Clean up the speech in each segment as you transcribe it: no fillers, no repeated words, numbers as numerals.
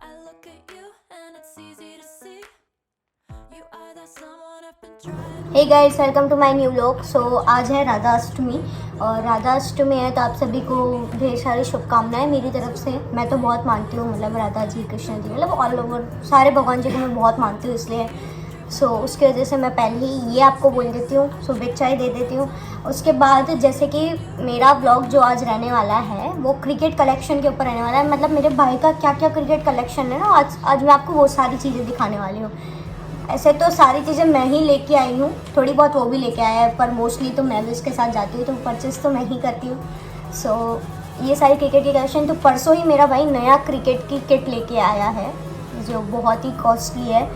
I look at you and it's easy to see you are that someone I've been trying. Hey guys, welcome to my new vlog. So आज है राधा अष्टमी और राधा अष्टमी है तो आप सभी को ढेर सारी शुभकामनाएं मेरी तरफ से। मैं तो बहुत मानती हूँ, मतलब राधा जी, कृष्ण जी, मतलब ऑल ओवर सारे भगवान जी को मैं बहुत मानती हूँ, इसलिए उसकी वजह से मैं पहले ही ये आपको बोल देती हूँ, शुभेच्छाएँ दे देती हूँ। उसके बाद जैसे कि मेरा ब्लॉग जो आज रहने वाला है वो क्रिकेट कलेक्शन के ऊपर रहने वाला है। मतलब मेरे भाई का क्या क्या क्रिकेट कलेक्शन है ना, आज मैं आपको वो सारी चीज़ें दिखाने वाली हूँ। ऐसे तो सारी चीज़ें मैं ही लेके आई हूँ, थोड़ी बहुत वो भी लेके आया है, पर मोस्टली तो मैं भी उसके साथ जाती हूँ, तो परचेस तो मैं ही करती हूँ। ये सारी क्रिकेट की कलेक्शन। तो परसों ही मेरा भाई नया क्रिकेट की किट लेके आया है जो बहुत ही कॉस्टली है।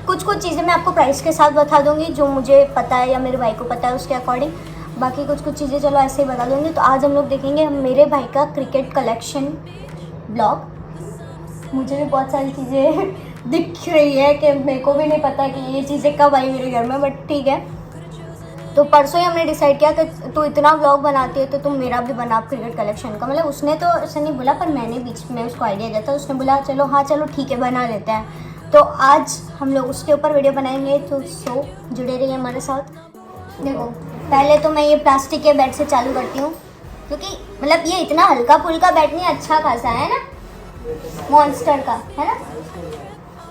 कुछ चीज़ें मैं आपको प्राइस के साथ बता दूँगी जो मुझे पता है या मेरे भाई को पता है उसके अकॉर्डिंग। बाकी कुछ चीज़ें चलो ऐसे ही बता दूँगी। तो आज हम लोग देखेंगे मेरे भाई का क्रिकेट कलेक्शन ब्लॉग। मुझे भी बहुत सारी चीज़ें दिख रही है कि मेरे को भी नहीं पता कि ये चीज़ें कब आई मेरे घर में, बट ठीक है। तो परसों ही हमने डिसाइड किया कि तू इतना व्लॉग बनाती है तो तुम मेरा भी बना क्रिकेट कलेक्शन का। मतलब उसने तो ऐसा नहीं बोला, पर मैंने बीच में उसको आइडिया दिया था। उसने बोला चलो हाँ चलो ठीक है, बना लेते हैं। तो आज हम लोग उसके ऊपर वीडियो बनाएंगे, तो जुड़े रहिए हमारे साथ। देखो, पहले तो मैं ये प्लास्टिक के बैट से चालू करती हूँ, क्योंकि मतलब ये इतना हल्का फुल्का बैट नहीं, अच्छा खासा है ना, मॉन्स्टर का है ना।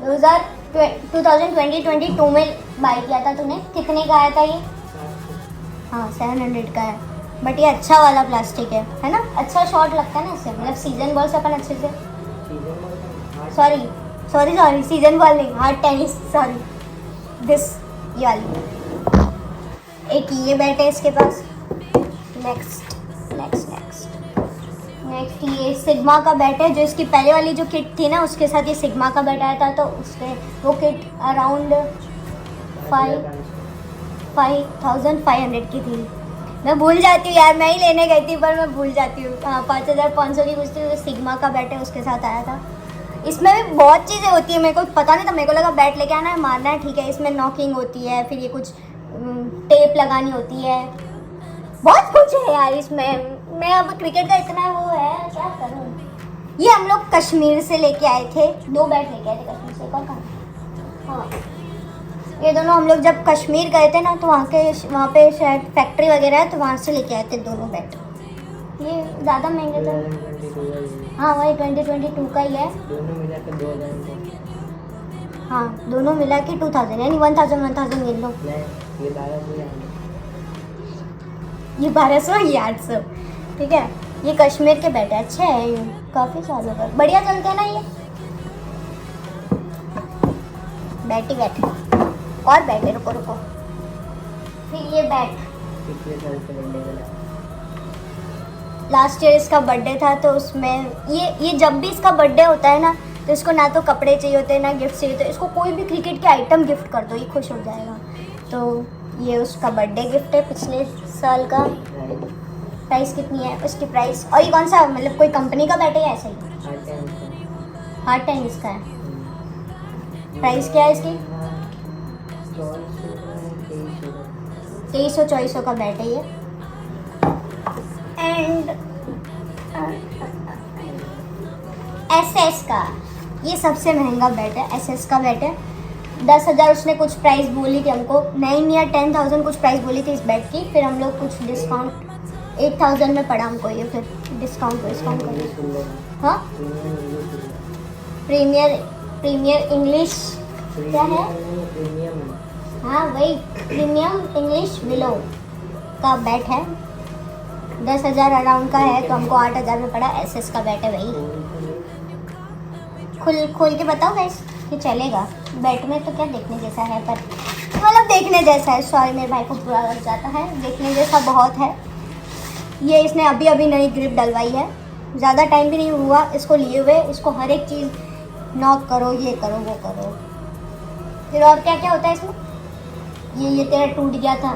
2022 में बाई किया था तूने। कितने का आया था ये? हाँ 700 का है, बट ये अच्छा वाला प्लास्टिक है ना। अच्छा शॉट लगता है ना इससे, मतलब सीजन बॉल से अपन अच्छे से, सॉरी सीजन बॉल नहीं, हार्ड टेनिस, सॉरी दिस, ये वाली। एक ये बैट है इसके पास। नेक्स्ट ये सिग्मा का बैट है, जो इसकी पहले वाली जो किट थी ना उसके साथ ये सिग्मा का बैट आया था। तो उसके वो किट अराउंड 5500 की थी। मैं भूल जाती हूँ यार, मैं ही लेने गई थी पर मैं भूल जाती हूँ। हाँ 5500 की कुछ थी। जो सिग्मा का बैट है उसके साथ आया था। इसमें भी बहुत चीज़ें होती है, मेरे को पता नहीं था। मेरे को लगा बैट लेके आना है, मारना है, ठीक है। इसमें नॉकिंग होती है, फिर ये कुछ टेप लगानी होती है, बहुत कुछ है यार इसमें। मैं अब क्रिकेट का इतना वो है, क्या करूँ। ये हम लोग कश्मीर से लेके आए थे, 2 बैट लेके आए थे कश्मीर से। कौन? हाँ, ये दोनों हम लोग जब कश्मीर गए थे ना, तो वहाँ पे शायद फैक्ट्री वगैरह है, तो वहाँ से लेके आए थे दोनों बैट। ये ज़्यादा महंगे थे। हाँ वही 2022 का ही है। हाँ दोनों मिला के 2000, यानी 1000 ले लो। ये 1200, ये 800, ठीक है। ये कश्मीर के बैट है, अच्छे है ये, काफ़ी सालों का बढ़िया चलते हैं ना ये बैट। और बैट है, रुको। फिर ये बैट लास्ट ईयर इसका बर्थडे था, तो उसमें ये जब भी इसका बर्थडे होता है ना, तो इसको ना तो कपड़े चाहिए होते हैं ना गिफ्ट चाहिए होते हैं। इसको कोई भी क्रिकेट के आइटम गिफ्ट कर दो, ये खुश हो जाएगा। तो ये उसका बर्थडे गिफ्ट है पिछले साल का। प्राइस कितनी है उसकी प्राइस? और ये कौन सा, मतलब कोई कंपनी का बैट है या ऐसे ही? हार्ड टेनिस का है। प्राइस क्या है इसकी? 2300-2400 का बैट है ये। एंड एसएस का ये सबसे महंगा बैट है, एसएस का बैट है। 10,000 उसने कुछ प्राइस बोली थी हमको, 9 या 10,000 कुछ प्राइस बोली थी इस बैट की। फिर हम लोग कुछ डिस्काउंट 8,000 में पड़ा हमको ये, फिर डिस्काउंट कर। हाँ प्रीमियर इंग्लिश क्या है? हाँ वही प्रीमियम इंग्लिश विलो का बैट है। 10,000 अराउंड का है, तो हमको 8,000 में पड़ा। एसएस का बैट है भाई। खोल के बताओ गाइस कि चलेगा। बैट में तो क्या देखने जैसा है, पर मतलब देखने जैसा है, सॉरी मेरे भाई को बुरा लग जाता है, देखने जैसा बहुत है। ये इसने अभी नई ग्रिप डलवाई है, ज़्यादा टाइम भी नहीं हुआ इसको लिए हुए। इसको हर एक चीज़ नॉक करो, ये करो वो करो। फिर और क्या क्या होता है इसमें? ये तेरा टूट गया था,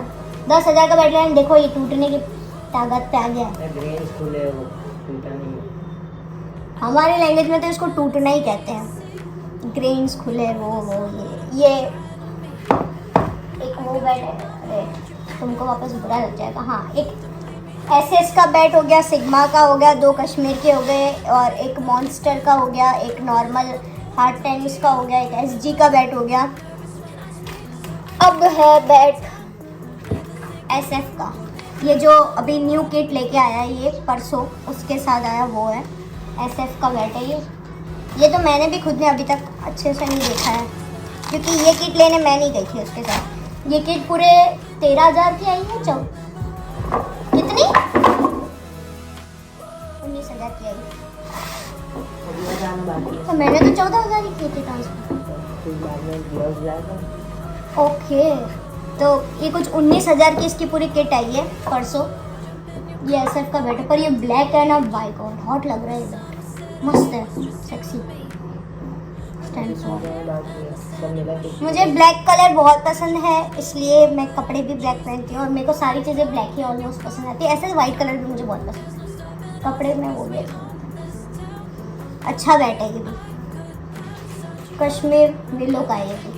10,000 का बैट लाइन, देखो ये टूटने की ताकत पे आ गया। हमारे लैंग्वेज में तो इसको टूटना ही कहते हैं। ग्रेन्स खुले वो ये एक वो बैट है। अरे तुमको वापस बुरा लग जाएगा। हाँ एक एसएस का बैट हो गया, सिग्मा का हो गया, 2 कश्मीर के हो गए और एक मॉन्स्टर का हो गया, एक नॉर्मल हार्ड टेनिस का हो गया, एक एसजी का बैट हो गया। अब है बैट एसएफ का, ये जो अभी न्यू किट लेके आया है ये परसों, उसके साथ आया वो है एसएफ का बैट है ये तो मैंने भी खुद ने अभी तक अच्छे से नहीं देखा है, क्योंकि ये किट लेने मैं नहीं गई थी उसके साथ। ये किट पूरे 13,000 की आई है। कितनी? 19,000 की आई। तो मैंने तो 14,000 ही किए थे ट्रांसफर। ओके, तो ये कुछ 19,000 की इसकी पूरी किट आई है परसों। ये एसएफ का बैट है, पर ये ब्लैक है ना, बाय गॉड हॉट लग रहा है। ये बैट मस्त है, सेक्सी। मुझे ब्लैक कलर बहुत पसंद है, इसलिए मैं कपड़े भी ब्लैक पहनती हूँ और मेरे को सारी चीज़ें ब्लैक ही ऑलमोस्ट पसंद आती है। ऐसे वाइट कलर भी मुझे बहुत पसंद है, कपड़े में वो भी अच्छा बैट है। ये भी कश्मीर विलो का है, ये भी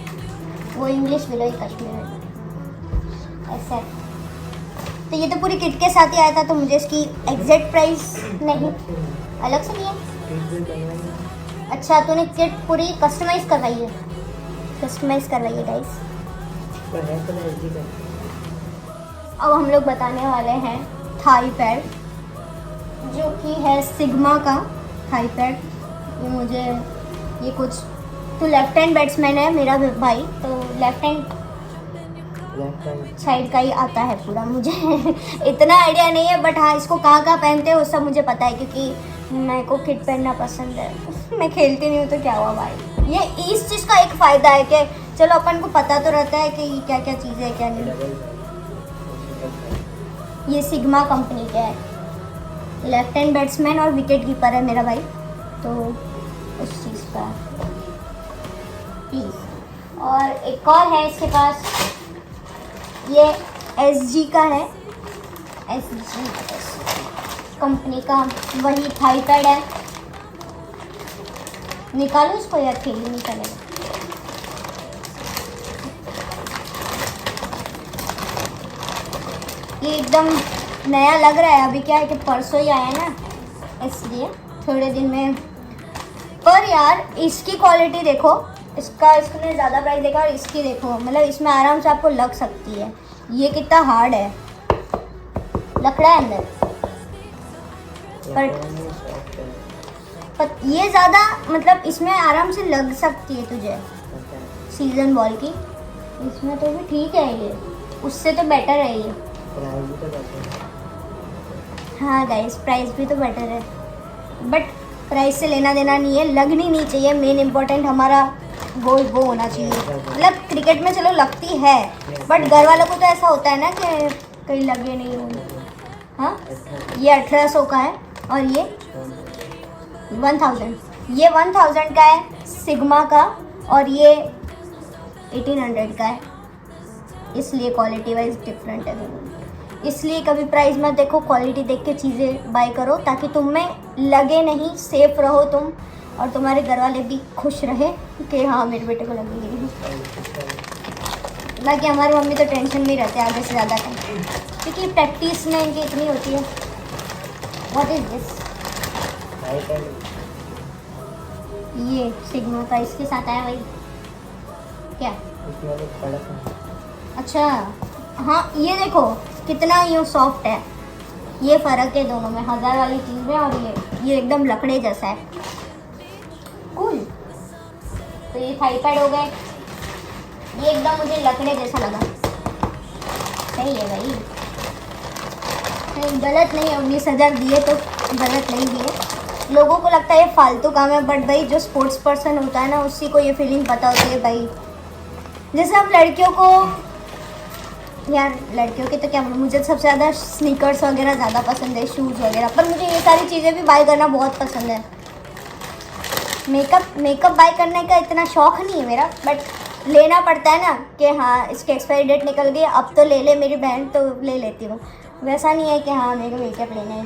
वो इंग्लिश विलो ही कश्मीर है ऐसा। तो ये तो पूरी किट के साथ ही आया था, तो मुझे इसकी एग्जैक्ट प्राइस नहीं, अलग से लिया। अच्छा, तूने किट पूरी कस्टमाइज करवाई है? कस्टमाइज करवाई है गाइस। अब हम लोग बताने वाले हैं थाई पैड, जो कि है सिग्मा का थाई पैड। ये मुझे ये कुछ तो लेफ्ट हैंड बैट्समैन है मेरा भाई, तो लेफ्ट हैंड साइड का ही आता है पूरा। मुझे इतना आइडिया नहीं है, बट हाँ इसको कहाँ कहाँ पहनते हैं वो सब मुझे पता है, क्योंकि मेरे को किट पहनना पसंद है। मैं खेलती नहीं हूँ तो क्या हुआ भाई। ये इस चीज़ का एक फ़ायदा है कि चलो अपन को पता तो रहता है कि क्या क्या चीज़ें है क्या नहीं। ये सिग्मा कंपनी का है, लेफ्ट हैंड बैट्समैन और विकेट कीपर है मेरा भाई, तो उस चीज़ का प्लीज़। और एक और है इसके पास, ये एसजी का है, एसजी कंपनी का वही थाई पैड है। निकालो इसको यार, खेल नहीं चलेगा। ये एकदम नया लग रहा है, अभी क्या है कि परसों ही आया ना, इसलिए थोड़े दिन में। पर यार इसकी क्वालिटी देखो, इसने ज़्यादा प्राइस देखा और इसकी देखो, मतलब इसमें आराम से आपको लग सकती है। ये कितना हार्ड है, लकड़ा है अंदर, पर ये ज़्यादा मतलब इसमें आराम से लग सकती है तुझे सीजन बॉल की। इसमें तो भी ठीक है, ये उससे तो बेटर है ये। हाँ गाइस, प्राइस भी तो बेटर है, बट प्राइस से लेना देना नहीं है, लगनी नहीं चाहिए। मेन इम्पोर्टेंट हमारा गोल वो होना चाहिए। मतलब क्रिकेट में चलो लगती है, बट घर वालों को तो ऐसा होता है ना कि कहीं लगे नहीं हो। हाँ, ये 1800 का है और ये 1000। ये 1000 का है सिग्मा का और ये 1800 का है, इसलिए क्वालिटी वाइज डिफरेंट है दोनों। इसलिए कभी प्राइस मत देखो, क्वालिटी देख के चीज़ें बाय करो, ताकि तुम्हें लगे नहीं, सेफ रहो तुम और तुम्हारे घर वाले भी खुश रहे कि हाँ मेरे बेटे को लगेगी। बाकी हमारी मम्मी तो टेंशन में रहते हैं आगे से ज़्यादा टाइम, क्योंकि प्रैक्टिस में इनकी इतनी होती है। What is this? ये सिग्मा का इसके साथ आया भाई क्या? अच्छा हाँ, ये देखो कितना यूँ सॉफ्ट है। ये फ़र्क है दोनों में, 1000 वाली चीज़ में और ये एकदम लकड़े जैसा है। कूल। तो ये थाई पैड हो गए, ये एकदम मुझे लकड़े जैसा लगा। सही है भाई, गलत नहीं है। 19,000 दिए तो गलत नहीं दिए। लोगों को लगता है ये फालतू काम है, बट भाई जो स्पोर्ट्स पर्सन होता है ना, उसी को ये फीलिंग पता होती है भाई। जैसे हम लड़कियों को, यार लड़कियों के तो क्या, मुझे सबसे ज़्यादा स्नीकर्स वगैरह ज़्यादा पसंद है, शूज़ वगैरह, पर मुझे ये सारी चीज़ें भी बाय करना बहुत पसंद है। मेकअप बाय करने का इतना शौक़ नहीं है मेरा, बट लेना पड़ता है ना कि हाँ इसकी एक्सपायरी डेट निकल गई, अब तो ले ले मेरी बहन, तो ले लेती हूँ। वैसा नहीं है कि हाँ मेरे को मेकअप लेना है।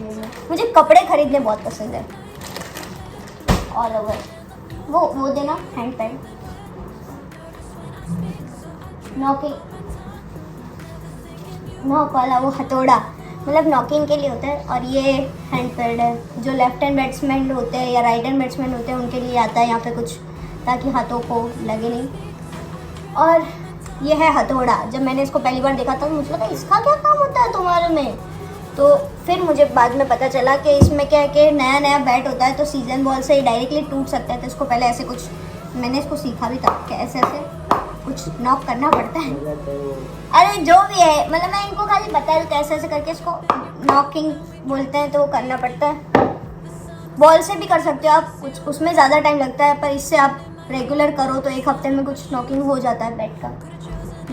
मुझे कपड़े खरीदने बहुत पसंद है, ऑल ओवर। वो देना हैंड पैड, नॉक वाला वो हथौड़ा, मतलब नॉकिंग के लिए होता है। और ये हैंड पैड है जो लेफ्ट हैंड बैट्समैन होते हैं या राइट हैंड बैट्समैन होते हैं उनके लिए आता है यहाँ पे कुछ, ताकि हाथों को लगे नहीं। और ये है हथौड़ा। जब मैंने इसको पहली बार देखा था तो मुझे लगा इसका क्या काम होता है तुम्हारे में, तो फिर मुझे बाद में पता चला कि इसमें क्या है कि नया नया बैट होता है तो सीजन बॉल से ही डायरेक्टली टूट सकता है। तो इसको पहले ऐसे कुछ मैंने इसको सीखा भी था कि ऐसे ऐसे कुछ नॉक करना पड़ता है। अरे जो भी है, मतलब मैं इनको खाली बता दूँ कैसे ऐसे करके इसको नॉकिंग बोलते हैं, तो वो करना पड़ता है। बॉल से भी कर सकते हो आप, कुछ उसमें ज़्यादा टाइम लगता है, पर इससे आप रेगुलर करो तो एक हफ्ते में कुछ नॉकिंग हो जाता है बैट का।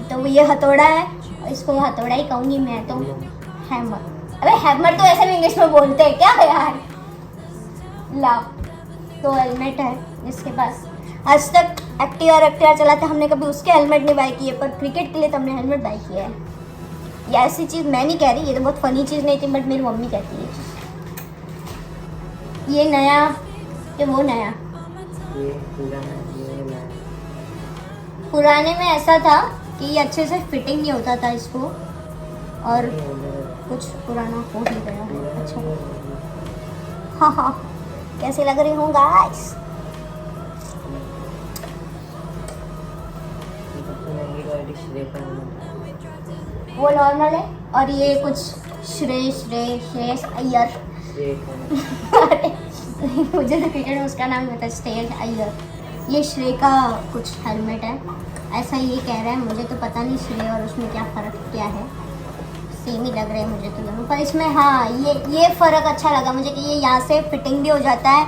तो वो ये हथौड़ा है, और इसको हथौड़ा ही कहूँगी मैं तो। हैमर, अरे हैमर तो ऐसे भी इंग्लिश में बोलते हैं क्या यार। ला तो हेलमेट है इसके पास। आज तक एक्टिवा चलाते हमने कभी उसके हेलमेट नहीं बाय किए, पर क्रिकेट के लिए तो हमने हेलमेट बाय किया है। ये ऐसी चीज़ मैं नहीं कह रही, ये तो बहुत फनी चीज़ नहीं थी, बट मेरी मम्मी कहती है ये नया कि वो नया। ये नया। पुराने में ऐसा था कि ये अच्छे से फिटिंग नहीं होता था इसको, और कुछ पुराना हो ही गया है। अच्छा हाँ हाँ, कैसे लग रही हूँ गाइस? वो नॉर्मल है, और ये कुछ श्रेयस अय्यर। अरे नहीं, मुझे तो क्रिकेट में उसका नाम पता है, श्रेयस अय्यर। ये श्रेय का कुछ हेलमेट है, ऐसा ये कह रहा है। मुझे तो पता नहीं श्रेय और उसमें क्या फ़र्क क्या है, सेम ही लग रहे हैं मुझे तो दोनों। पर इसमें हाँ ये फ़र्क अच्छा लगा मुझे कि ये यहाँ से फिटिंग भी हो जाता है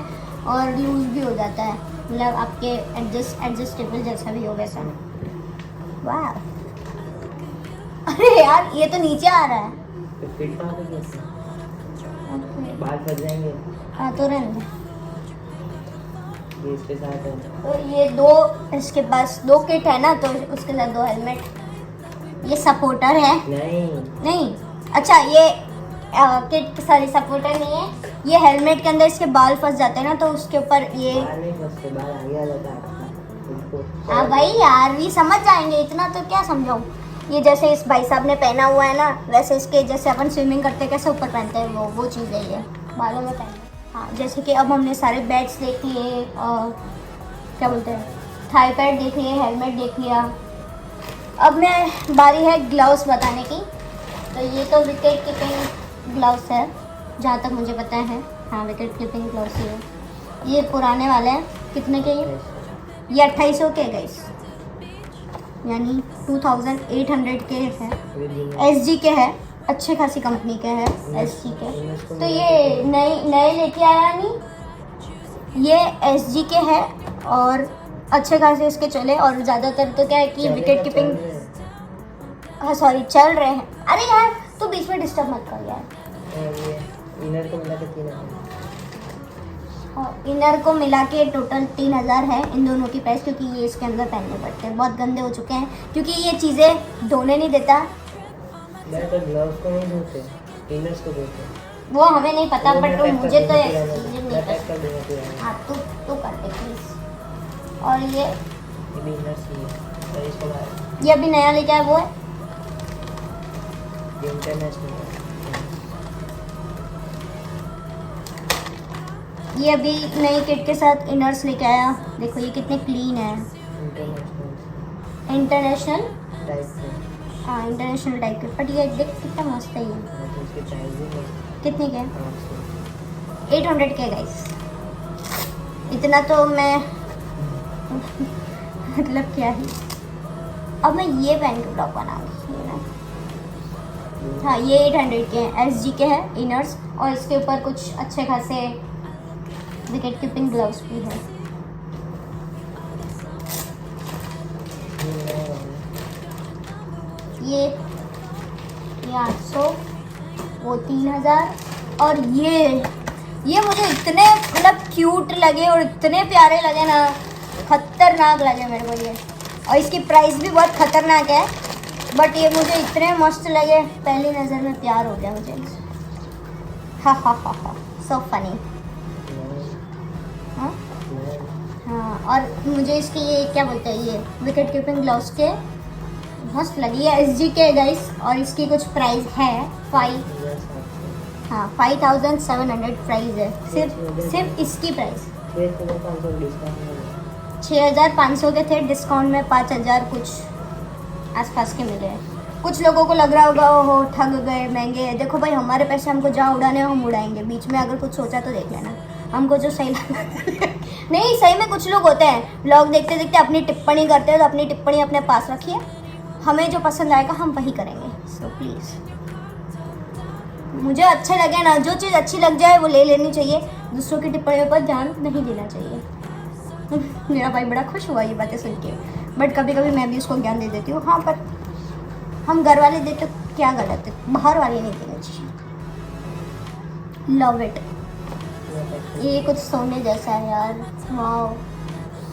और लूज़ भी हो जाता है, मतलब आपके एडजस्टेबल जैसा भी हो वैसा। वाह, अरे यार ये तो नीचे आ रहा है। तो फिट कहाँ पे कैसे? बाल फंस जाएंगे। हाँ तो रहने दे। ये इसके साथ है। तो ये दो, इसके पास दो किट है ना, तो उसके साथ दो हेलमेट। ये सपोर्टर है नहीं, अच्छा ये किट सॉरी सपोर्टर नहीं है। ये हेलमेट के अंदर इसके बाल फंस जाते हैं ना, तो उसके ऊपर ये बाल नहीं फंसते, बाल आगे आ जाता है। हाँ भाई यार, ये समझ जाएंगे, इतना तो क्या समझाऊँ। ये जैसे इस भाई साहब ने पहना हुआ है ना, वैसे इसके जैसे अपन स्विमिंग करते कैसे ऊपर पहनते हैं वो चीज़ है ये, बालों में पहनते। हाँ जैसे कि अब हमने सारे बैट्स देख लिए, क्या बोलते हैं, थाई पैड देख लिए, हेलमेट देख लिया। अब मैं बारी है ग्लव्स बताने की। तो ये तो विकेट कीपिंग ग्लव्स है जहाँ तक मुझे पता है। हाँ विकेट कीपिंग ग्लव्स ही है। ये पुराने वाले हैं, कितने के ये 2800 के गाइस, यानी 2800 के हैं। SG के है, अच्छे खासी कंपनी के हैं SG के। तो ये नए लेके आया नहीं, ये SG के है और अच्छे खासे इसके चले। और ज़्यादातर तो क्या है कि विकेट कीपिंग, हाँ सॉरी चल रहे हैं। अरे यार तू बीच में डिस्टर्ब मत कर यार। इनर को मिला के 3000। और इनर को मिला के टोटल 3000 है इन दोनों की प्राइस, क्योंकि ये इसके अंदर पहनने पड़ते हैं, बहुत गंदे हो चुके हैं क्योंकि ये चीज़ें धोने नहीं देता। मैं तो ग्लव्स को नहीं धोते, इनर्स को धोते। वो हमें नहीं पता, बट तो मुझे तो नहीं पता। हाँ तू कर दे प्लीज़। और ये भी इनर्स ही है, और इसको लाया ये अभी नया लेके आया वो है। ये इंटरनेशनल है। ये अभी नई किट के साथ इनर्स लेके आया। देखो ये कितने क्लीन है, इंटरनेशनल टाइप के। हाँ इंटरनेशनल टाइप के। बट ये देख कितना मस्त है ये। इसके प्राइस भी कितने के? 800। 800 के गाइस। इतना तो मैं मतलब क्या ही। अब मैं ये पहन के ब्लॉग बनाऊंगी ना। हाँ ये 800 के हैं, SG के हैं इनर्स, और इसके ऊपर कुछ अच्छे खासे विकेट कीपिंग ग्लव्स भी है। ये 800, वो 3000। और ये मुझे इतने मतलब क्यूट लगे और इतने प्यारे लगे ना, खतरनाक लगे मेरे को ये। और इसकी प्राइस भी बहुत खतरनाक है, बट ये मुझे इतने मस्त लगे, पहली नज़र में प्यार हो गया मुझे। हा हा हा हा, सो फनी। हाँ और मुझे इसके ये क्या बोलते हैं, ये विकेट कीपिंग ग्लव्स के मस्त लगी है, SG के गाइस। और इसकी कुछ प्राइस है 5 हाँ 5700 प्राइस है, सिर्फ इसकी प्राइस। 6500 के थे, डिस्काउंट में 5000 कुछ आसपास के मिले हैं। कुछ लोगों को लग रहा होगा ओहो ठग गए, महंगे हैं। देखो भाई, हमारे पैसे हमको जहाँ उड़ाने हो हम उड़ाएंगे, बीच में अगर कुछ सोचा तो देख लेना, हमको जो सही लगा। नहीं, सही में कुछ लोग होते हैं, व्लॉग देखते देखते अपनी टिप्पणी करते हैं, तो अपनी टिप्पणी अपने पास रखिए, हमें जो पसंद आएगा हम वही करेंगे। सो प्लीज़, मुझे अच्छे लगे ना, जो चीज़ अच्छी लग जाए वो ले लेनी चाहिए, दूसरों की टिप्पणियों पर ध्यान नहीं देना चाहिए। मेरा भाई बड़ा खुश हुआ ये बातें सुन के, बट कभी कभी मैं भी उसको ज्ञान दे देती हूँ। हाँ, पर हम घर वाले देते क्या गलत है, बाहर वाले नहीं देने चाहिए। Love it. ये कुछ सोने जैसा है यार, वाह।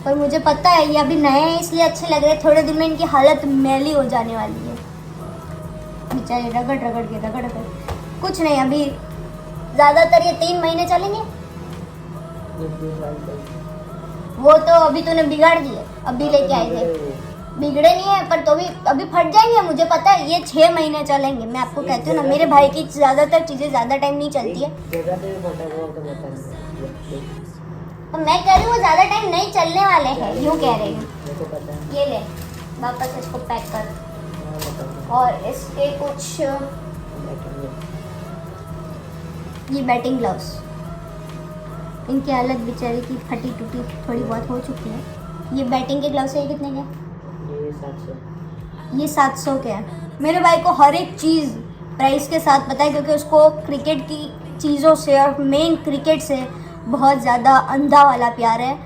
पर मुझे पता है ये अभी नए हैं इसलिए अच्छे लग रहे हैं, थोड़े दिन में इनकी हालत मैली हो जाने वाली है। बेचारे रगड़ रगड़ के कुछ नहीं, अभी ज़्यादातर ये 3 महीने चलेंगे। वो तो अभी तूने बिगाड़ दिए, अभी लेके आए थे, बिगड़े नहीं है पर तो भी अभी फट जाएंगे, मुझे पता है। ये 6 महीने चलेंगे, मैं आपको कहती हूँ ना, मेरे भाई की ज़्यादातर चीज़ें ज़्यादा टाइम नहीं चलती है। तो मैं कह रही हूँ वो ज़्यादा टाइम नहीं चलने वाले हैं, यूँ कह रही हूँ। ये ले, वापस इसको पैक कर। और इसके कुछ ये बैटिंग ग्लव्स, इनकी हालत बेचारे की फटी टूटी थोड़ी बहुत हो चुकी है। ये बैटिंग के ग्लव्स है, ये कितने के? ये 700 के हैं। मेरे भाई को हर एक चीज़ प्राइस के साथ पता है, क्योंकि उसको क्रिकेट की चीज़ों से और मेन क्रिकेट से बहुत ज़्यादा अंधा वाला प्यार है।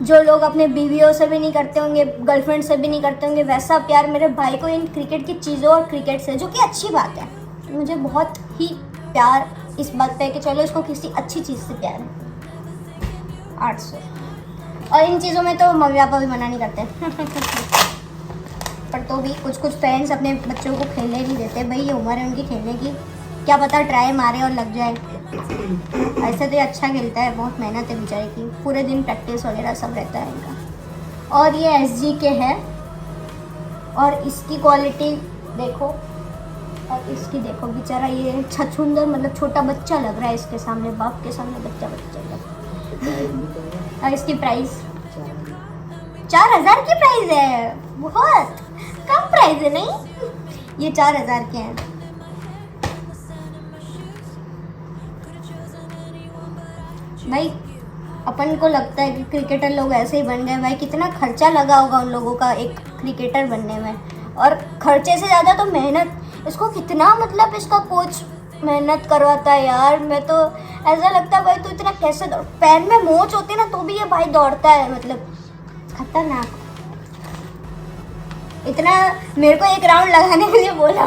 जो लोग अपने बीवियों से भी नहीं करते होंगे, गर्लफ्रेंड से भी नहीं करते होंगे, वैसा प्यार मेरे भाई को इन क्रिकेट की चीज़ों और क्रिकेट से, जो कि अच्छी बात है। मुझे बहुत ही प्यार इस बात पे है कि चलो इसको किसी अच्छी चीज़ से प्यार है। 800। और इन चीज़ों में तो मम्मी पापा भी मना नहीं करते। पर तो भी कुछ पेरेंट्स अपने बच्चों को खेलने नहीं देते। भाई ये उम्र है उनकी खेलने की, क्या पता ट्राई मारे और लग जाए। ऐसे तो ये अच्छा खेलता है, बहुत मेहनत है बेचारे की, पूरे दिन प्रैक्टिस वगैरह सब रहता है इनका। और ये SG के है, और इसकी क्वालिटी देखो, और इसकी देखो, बेचारा ये छछूंदर, मतलब छोटा बच्चा लग रहा है इसके सामने, बाप के सामने बच्चा लग रहा है। और इसकी प्राइस 4000 की प्राइस है, बहुत कम प्राइस है। नहीं, ये 4000 के हैं। भाई अपन को लगता है कि क्रिकेटर लोग ऐसे ही बन गए, भाई कितना खर्चा लगा होगा उन लोगों का एक क्रिकेटर बनने में, और खर्चे से ज़्यादा तो मेहनत। इसको कितना, मतलब इसका कोच मेहनत करवाता है यार। मैं तो ऐसा लगता है भाई तू इतना कैसे दौड़, पैर में मोच होती है ना तो भी ये भाई दौड़ता है, मतलब खतरनाक। इतना मेरे को एक राउंड लगाने के लिए बोला,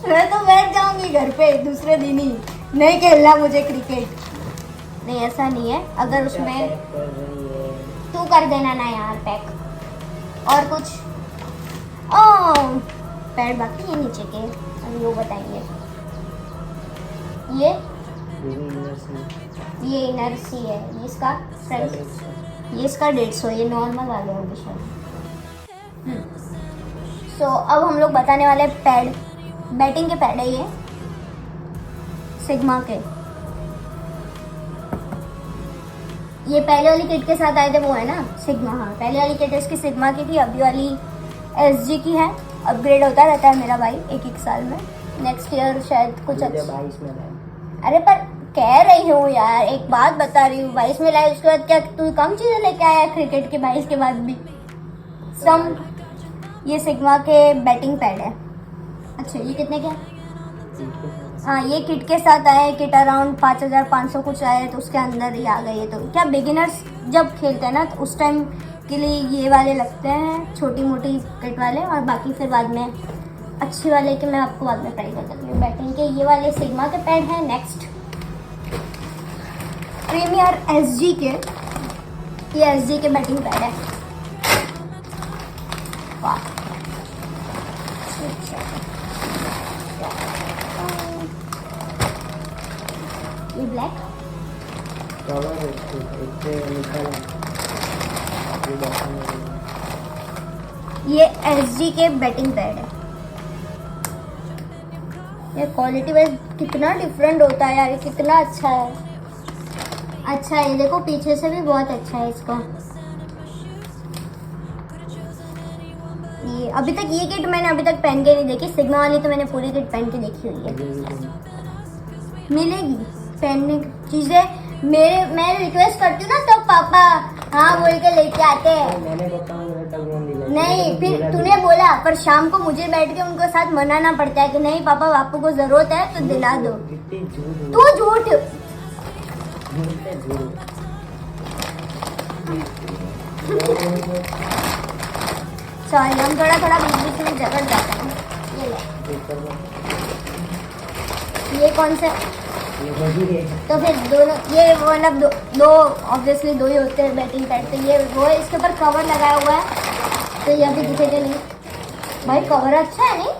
मैं तो बैठ जाऊंगी घर पे दूसरे दिन ही, नहीं खेलना मुझे क्रिकेट। नहीं, ऐसा नहीं है, अगर उसमें तू कर देना ना यार पैक। और कुछ पैड बाकी है नीचे के, अभी वो बताएंगे। ये इनर्सी है, ये इसका प्राइस, ये इसका 150, ये नॉर्मल वाले होंगे शायद। सो अब हम लोग बताने वाले पैड, बैटिंग के पैड है ये सिग्मा के। ये पहले वाली किट के साथ आए थे, वो है ना सिग्मा। हाँ, पहले वाली किट इसकी सिग्मा की थी, अभी वाली SG की है। अपग्रेड होता रहता है मेरा भाई एक साल में, नेक्स्ट ईयर शायद कुछ अच्छा। अरे पर कह रही हूँ यार, एक बात बता रही हूँ, 22 में लाए, उसके बाद क्या तू कम चीज़ें लेके आया क्रिकेट के 22 के बाद भी सम। ये सिग्मा के बैटिंग पैड है। अच्छा, ये कितने के? हाँ, ये किट के साथ आए, किट अराउंड 5500 कुछ आए, तो उसके अंदर ही आ गए। तो क्या बिगिनर्स जब खेलते हैं ना तो उस टाइम के लिए ये वाले लगते हैं, छोटी मोटी किट वाले, और बाकी फिर बाद में अच्छी वाले के मैं आपको बाद में ट्राई कर सकती हूँ। बैटिंग के ये वाले सिग्मा के पैड हैं। नेक्स्ट प्रीमियर SG के, ये SG के बैटिंग पैड है। वाह, ये ब्लैक, ये SG के बैटिंग पैड है। ये क्वालिटी वाइज कितना डिफरेंट होता है यार, ये कितना अच्छा है। अच्छा है, देखो पीछे से भी बहुत अच्छा है इसका। ये अभी तक ये किट मैंने अभी तक पहन के नहीं देखी, सिग्मा वाली तो मैंने पूरी किट पहन के देखी हुई है। मिलेगी पहनने की चीजें, मैं रिक्वेस्ट करती हूँ ना तो पापा हाँ बोल के लेके आते हैं। मैंने नहीं फिर तूने बोला, पर शाम को मुझे बैठ के उनको साथ मनाना पड़ता है कि नहीं पापा आपको को जरूरत है तो दिला दो। तू झूठ सॉरी, हम थोड़ा थोड़ा बीच बीच में झगड़ जाते हैं। ये ले, ये कौन सा? तो फिर दोनों ये मतलब दो ऑब्वियसली दो ही होते हैं बैटिंग पैड। तो ये वो है, इसके ऊपर कवर लगाया हुआ है तो ये अभी दिखेगा नहीं। भाई कवर अच्छा है नहीं?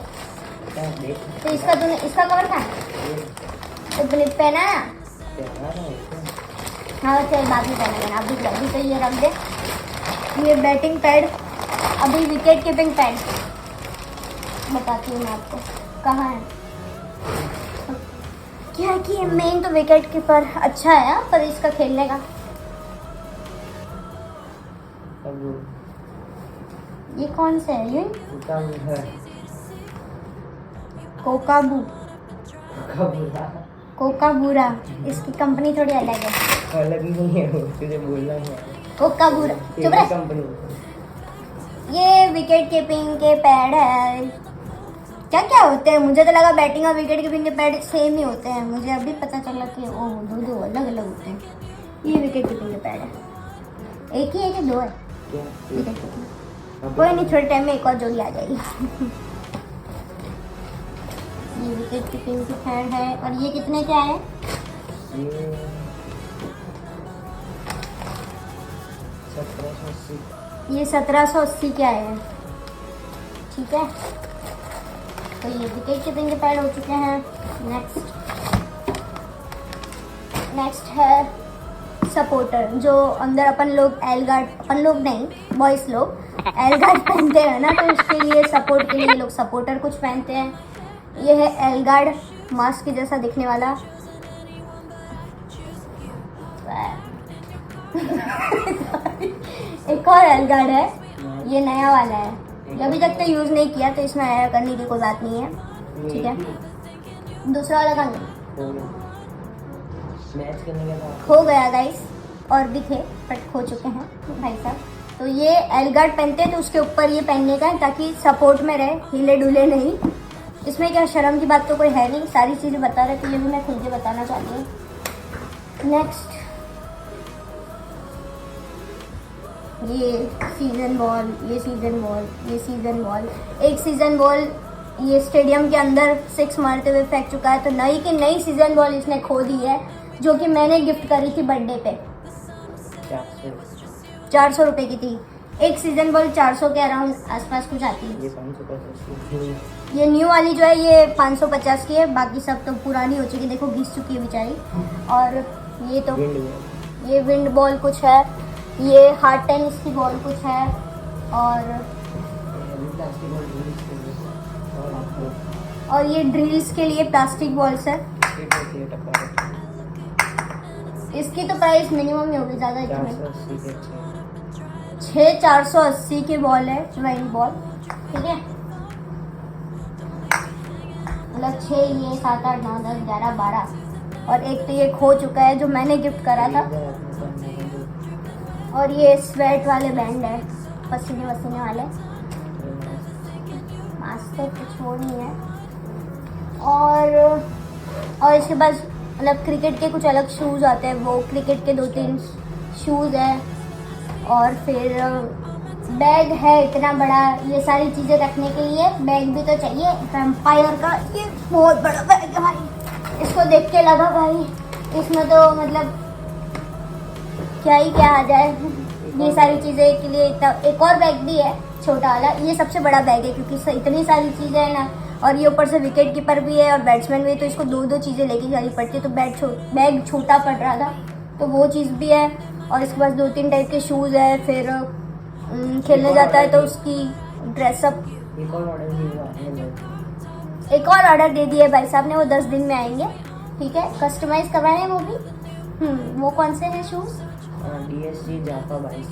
तो इसका तूने इसका कवर कहाँ है? तो तूने पहना ना? हाँ चल बाद में पहना मैंने, अभी तो ये रख दे। ये बैटिंग पैड, अभी विकेट कीपिंग पैड बताती हूँ मैं आपको कहाँ है। क्या है कि मेन तो विकेट कीपर अच्छा है पर इसका खेलने का ये कौन सा है? ये कोकाबू कोकाबूरा, इसकी कंपनी थोड़ी अलग है। अलग नहीं है वो, तुझे बोलना है कोकाबूरा, चुप रह। कंपनी ये विकेट कीपिंग के पैड है। क्या क्या होते हैं? मुझे तो लगा बैटिंग और विकेट कीपिंग के पैड सेम ही होते हैं, मुझे अभी पता चला कि ओ दो अलग अलग होते हैं। ये विकेट कीपिंग के पैड है, एक ही है कि दो है? विकेट कीपिंग कोई नहीं, थोड़े टाइम में एक और जोड़ी आ जाएगी। ये विकेट कीपिंग की पैड है। और ये कितने क्या है? ये 1780 क्या है? ठीक है, तो ये विकेट कीपिंग के पैड हो चुके हैं। नेक्स्ट है सपोर्टर, जो अंदर अपन लोग अपन लोग नहीं बॉयज लोग एल गार्ड पहनते हैं ना, तो इसके लिए सपोर्ट के लिए लोग सपोर्टर कुछ पहनते हैं। ये है एल गार्ड, मास्क के जैसा दिखने वाला। एक और एल गार्ड है, ये नया वाला है, अभी तक तो यूज़ नहीं किया तो इसमें ऐड करने की कोई बात नहीं है। ठीक है, दूसरा वाला कहाँ खो गया गाइस, और भी थे बट खो चुके हैं भाई साहब। तो ये एल गार्ड पहनते हैं तो उसके ऊपर ये पहनने का है ताकि सपोर्ट में रहे, हिले डुले नहीं। इसमें क्या शर्म की बात तो कोई है नहीं, सारी चीज़ें बता रहे तो ये भी मैं खुल के बताना चाहती हूँ। नेक्स्ट ये सीजन बॉल, ये सीजन बॉल, ये सीजन बॉल। एक सीजन बॉल ये स्टेडियम के अंदर 6 मारते हुए फेंक चुका है, तो नई की नई सीजन बॉल इसने खो दी है, जो कि मैंने गिफ्ट करी थी बर्थडे पे। 400 रुपये की थी एक सीजन बॉल, 400 के अराउंड आसपास कुछ आती है। ये न्यू वाली जो है ये 550 की है, बाकी सब तो पुरानी हो चुकी, देखो घिस चुकी है बेचारी। और ये तो ये विंड बॉल कुछ है, ये हार्ड टेनिस की बॉल कुछ है, और ये ड्रिल्स के लिए प्लास्टिक बॉल्स है। इसकी तो प्राइस मिनिमम ही होगी, ज़्यादा इतनी 480 की बॉल है, वाइन बॉल। ठीक है, मतलब 6 ये 7 8 9 10 11 12, और एक तो ये खो चुका है जो मैंने गिफ्ट करा था। और ये स्वेट वाले बैंड है, पसीने वसीने वाले, मास्क तो कुछ वो नहीं है। और इसके बाद मतलब क्रिकेट के कुछ अलग शूज़ आते हैं, वो क्रिकेट के 2-3 शूज़ है। और फिर बैग है इतना बड़ा, ये सारी चीज़ें रखने के लिए बैग भी तो चाहिए। एम्पायर का ये बहुत बड़ा बैग है भाई, इसको देख के लगा भाई इसमें तो मतलब क्या ही क्या आ जाए। ये सारी चीज़ें के लिए एक और बैग भी है छोटा वाला, ये सबसे बड़ा बैग है क्योंकि इतनी सारी चीज़ें हैं ना, और ये ऊपर से विकेट कीपर भी है और बैट्समैन भी है, तो इसको 2-2 चीज़ें लेके जानी पड़ती है, तो बैग छोटा पड़ रहा था तो वो चीज़ भी है। और इसके पास 2-3 टाइप के शूज़ है। फिर खेलने जाता है तो उसकी ड्रेसअप एक और ऑर्डर दे दिया भाई साहब ने, वो 10 दिन में आएंगे। ठीक है, कस्टमाइज करवाए हैं वो भी। वो कौन से हैं शूज़? DSC जाफा 22।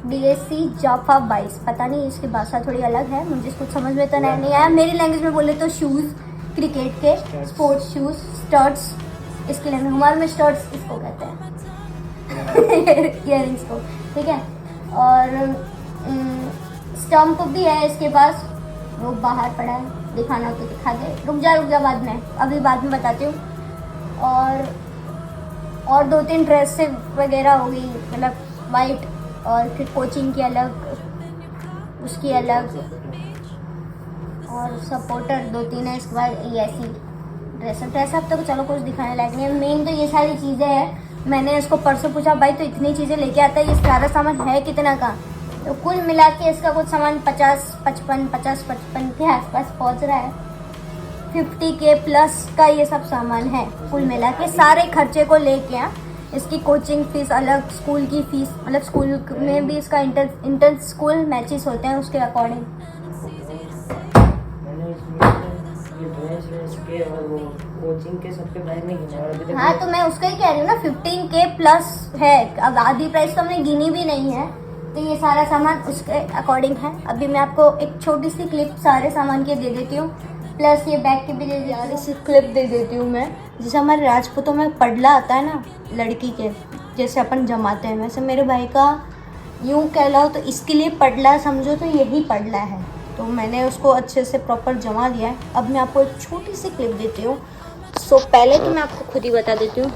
DSC जाफा 22, पता नहीं, इसकी भाषा थोड़ी अलग है, मुझे कुछ समझ में तो नहीं आया। मेरी लैंग्वेज में बोले तो शूज़, क्रिकेट के स्पोर्ट्स शूज़, स्टड्स, इसके लैंग्वेज हमारे में स्टड्स इसको कहते हैं इयरिंग्स को। ठीक है, और स्टम्प भी है इसके पास, वो बाहर पड़ा है, दिखाना हो तो दिखा दे। रुक जा बाद में, अभी बाद में बताती हूँ। और 2-3 ड्रेस वगैरह हो गई, मतलब वाइट, और फिर कोचिंग की अलग, उसकी अलग, और सपोर्टर 2-3 है। इसके बाद ये ऐसी ड्रेस अब तो चलो कुछ दिखाने लायक नहीं है। मेन तो ये सारी चीज़ें हैं। मैंने इसको परसों पूछा, भाई तो इतनी चीज़ें लेके आता है, ये सारा सामान है कितना का? तो कुल मिला के इसका कुछ सामान 50-55 के आसपास पहुंच रहा है। 50K प्लस का ये सब सामान है कुल मिला के, सारे खर्चे को लेके। इसकी कोचिंग फीस अलग, स्कूल की फीस, मतलब स्कूल में भी इसका इंटर स्कूल मैचेस होते हैं उसके अकॉर्डिंग। मैंने ये ड्रेस के और वो कोचिंग के सबके प्राइस नहीं गिने और अभी तक। हाँ, तो मैं उसका ही कह रही हूँ ना, 15K प्लस है। अब आधी प्राइस तो हमने गिनी भी नहीं है, तो ये सारा सामान उसके अकॉर्डिंग है। अभी मैं आपको एक छोटी सी क्लिप सारे सामान की दे देती हूँ, प्लस ये बैग की भी दे दी, इसी क्लिप दे देती हूँ मैं। जैसे हमारे राजपूतों में पडला आता है ना लड़की के, जैसे अपन जमाते हैं, वैसे मेरे भाई का यूँ कह लो तो इसके लिए पडला समझो तो यही पडला है। तो मैंने उसको अच्छे से प्रॉपर जमा दिया है। अब मैं आपको एक छोटी सी क्लिप देती हूँ। सो पहले तो मैं आपको खुद ही बता देती हूँ,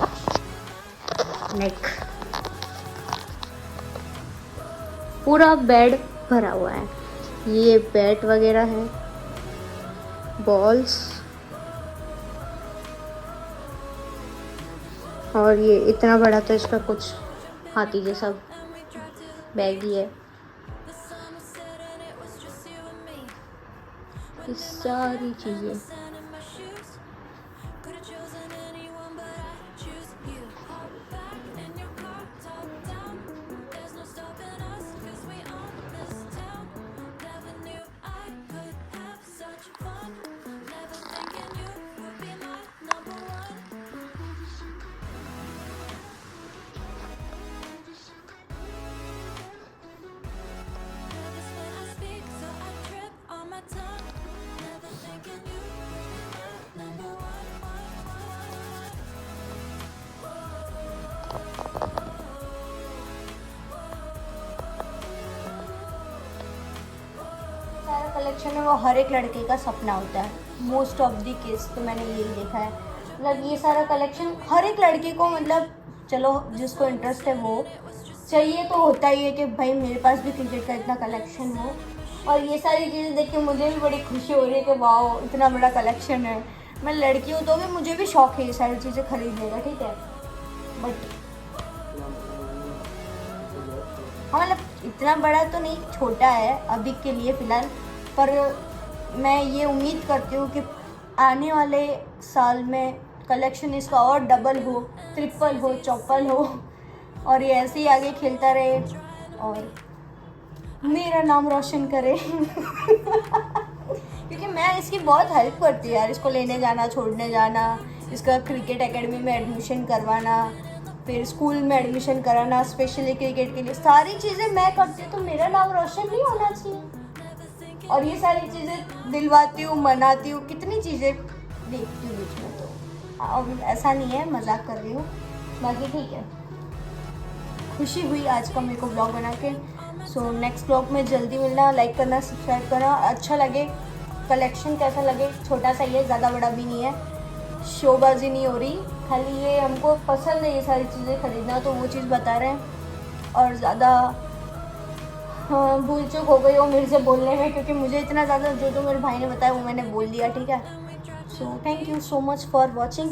नेक पूरा बेड भरा हुआ है, ये बैट वगैरह है, बॉल्स, और ये इतना बड़ा तो इसका कुछ हाथी जैसा बैग ही है। ये सारी चीज़ें कलेक्शन है वो हर एक लड़के का सपना होता है। मोस्ट ऑफ दी केस तो मैंने यही देखा है, मतलब ये सारा कलेक्शन हर एक लड़के को, मतलब चलो जिसको इंटरेस्ट है वो चाहिए तो होता ही है कि भाई मेरे पास भी क्रिकेट का इतना कलेक्शन हो। और ये सारी चीज़ें देख के मुझे भी बड़ी खुशी हो रही है कि वाह इतना बड़ा कलेक्शन है। मैं लड़की हूँ तो भी मुझे भी शौक है ये सारी चीज़ें खरीदने का। ठीक है, बट हाँ मतलब इतना बड़ा तो नहीं, छोटा है अभी के लिए फ़िलहाल। पर मैं ये उम्मीद करती हूँ कि आने वाले साल में कलेक्शन इसका और डबल हो, ट्रिपल हो, चौपल हो, और ये ऐसे ही आगे खेलता रहे और मेरा नाम रोशन करे क्योंकि मैं इसकी बहुत हेल्प करती हूँ यार, इसको लेने जाना, छोड़ने जाना, इसका क्रिकेट एकेडमी में एडमिशन करवाना, फिर स्कूल में एडमिशन कराना स्पेशली क्रिकेट के लिए, सारी चीज़ें मैं करती हूँ। तो मेरा नाम रोशन नहीं होना चाहिए? और ये सारी चीज़ें दिलवाती हूँ, मनाती हूँ, कितनी चीज़ें देखती हूँ बीच में। तो अब ऐसा नहीं है, मजाक कर रही हूँ। बाकी ठीक है, खुशी हुई आज का मेरे को ब्लॉग बना के। सो नेक्स्ट ब्लॉग में जल्दी मिलना, लाइक करना, सब्सक्राइब करना। अच्छा लगे, कलेक्शन कैसा लगे, छोटा सा ही है, ज़्यादा बड़ा भी नहीं है, शोबाजी नहीं हो रही, खाली ये हमको पसंद है ये सारी चीज़ें खरीदना, तो वो चीज़ बता रहे हैं। और ज़्यादा भूल चूक हो गई हो मेरे से बोलने में, क्योंकि मुझे इतना ज़्यादा जो मेरे भाई ने बताया वो मैंने बोल दिया। ठीक है, so thank you so much for watching.